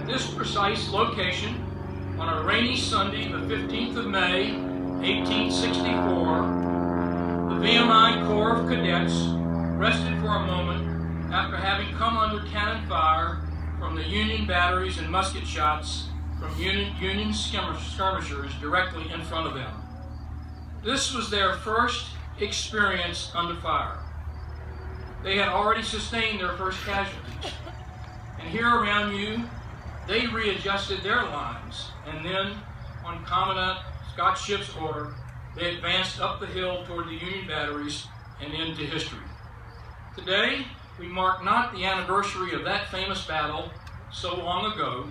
this precise location, on a rainy Sunday, the 15th of May, 1864, the VMI Corps of Cadets rested for a moment after having come under cannon fire from the Union batteries and musket shots from Union skirmishers directly in front of them. This was their first experience under fire. They had already sustained their first casualties. And here around you, they readjusted their lines, and then, on Commandant Scott Shipp's order, they advanced up the hill toward the Union batteries and into history. Today, we mark not the anniversary of that famous battle so long ago.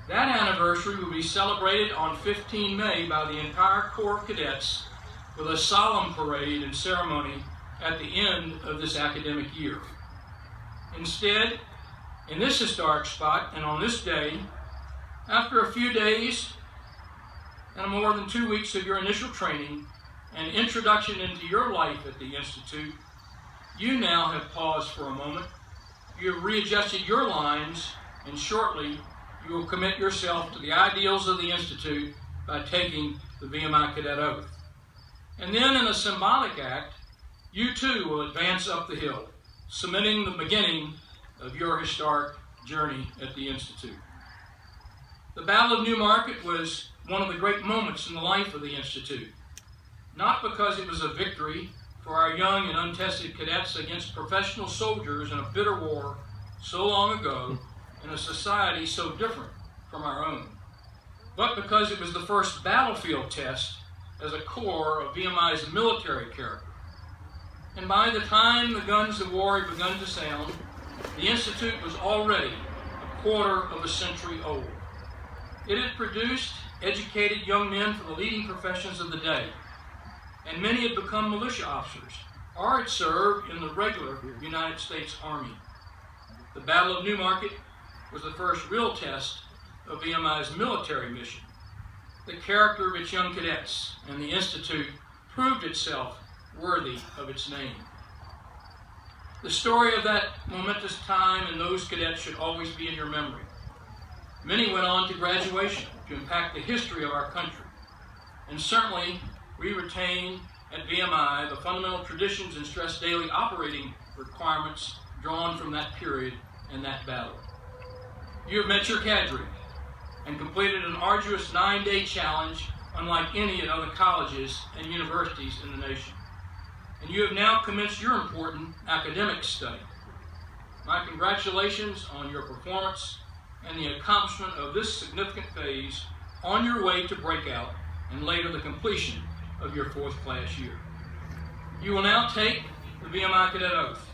That anniversary will be celebrated on 15 May by the entire Corps of Cadets with a solemn parade and ceremony at the end of this academic year. Instead, in this historic spot and on this day, after a few days and more than 2 weeks of your initial training and introduction into your life at the Institute, you now have paused for a moment. You have readjusted your lines, and shortly you will commit yourself to the ideals of the Institute by taking the VMI Cadet Oath. And then, in a symbolic act, you too will advance up the hill, cementing the beginning of your historic journey at the Institute. The Battle of New Market was one of the great moments in the life of the Institute, not because it was a victory for our young and untested cadets against professional soldiers in a bitter war so long ago in a society so different from our own, but because it was the first battlefield test as a core of VMI's military character. And by the time the guns of war had begun to sound, the Institute was already a quarter of a century old. It had produced educated young men for the leading professions of the day, and many had become militia officers or had served in the regular United States Army. The Battle of New Market was the first real test of VMI's military mission. The character of its young cadets and the Institute proved itself worthy of its name. The story of that momentous time and those cadets should always be in your memory. Many went on to graduation to impact the history of our country, and certainly we retain at VMI the fundamental traditions and stress daily operating requirements drawn from that period and that battle. You have met your cadre and completed an arduous 9-day challenge unlike any at other colleges and universities in the nation. And you have now commenced your important academic study. My congratulations on your performance and the accomplishment of this significant phase on your way to breakout and later the completion of your 4th class year. You will now take the VMI Cadet Oath.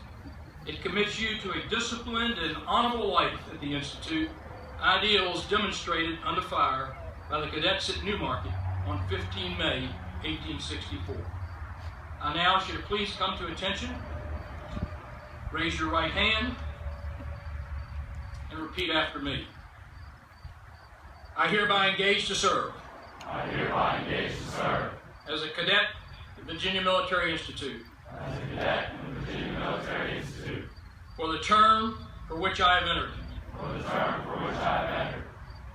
It commits you to a disciplined and honorable life at the Institute, ideals demonstrated under fire by the cadets at Newmarket on 15 May, 1864. I now ask you to please come to attention, raise your right hand, and repeat after me. I hereby engage to serve. I hereby engage to serve. As a cadet at Virginia Military Institute. As a cadet in the Virginia Military Institute. For the term for which I have entered. For the term for which I have entered.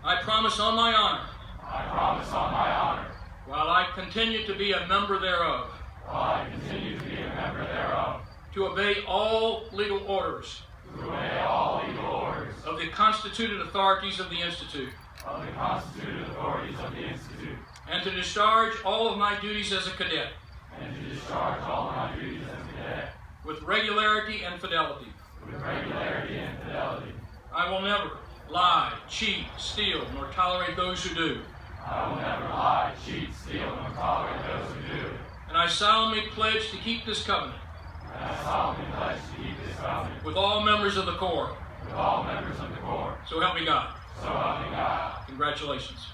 I promise on my honor. I promise on my honor. While I continue to be a member thereof. While I continue to be a member thereof. To obey all legal orders. To obey all legal orders. Of the constituted authorities of the Institute. Of the constituted authorities of the Institute. And to discharge all of my duties as a cadet. And to discharge all of my duties as a cadet. With regularity and fidelity. With regularity and fidelity. I will never lie, cheat, steal, nor tolerate those who do. I will never lie, cheat, steal, nor tolerate those who do. And I solemnly pledge to keep this covenant. And I solemnly pledge to keep this covenant. With all members of the Corps. With all members of the Corps. So help me God. So help me God. Congratulations.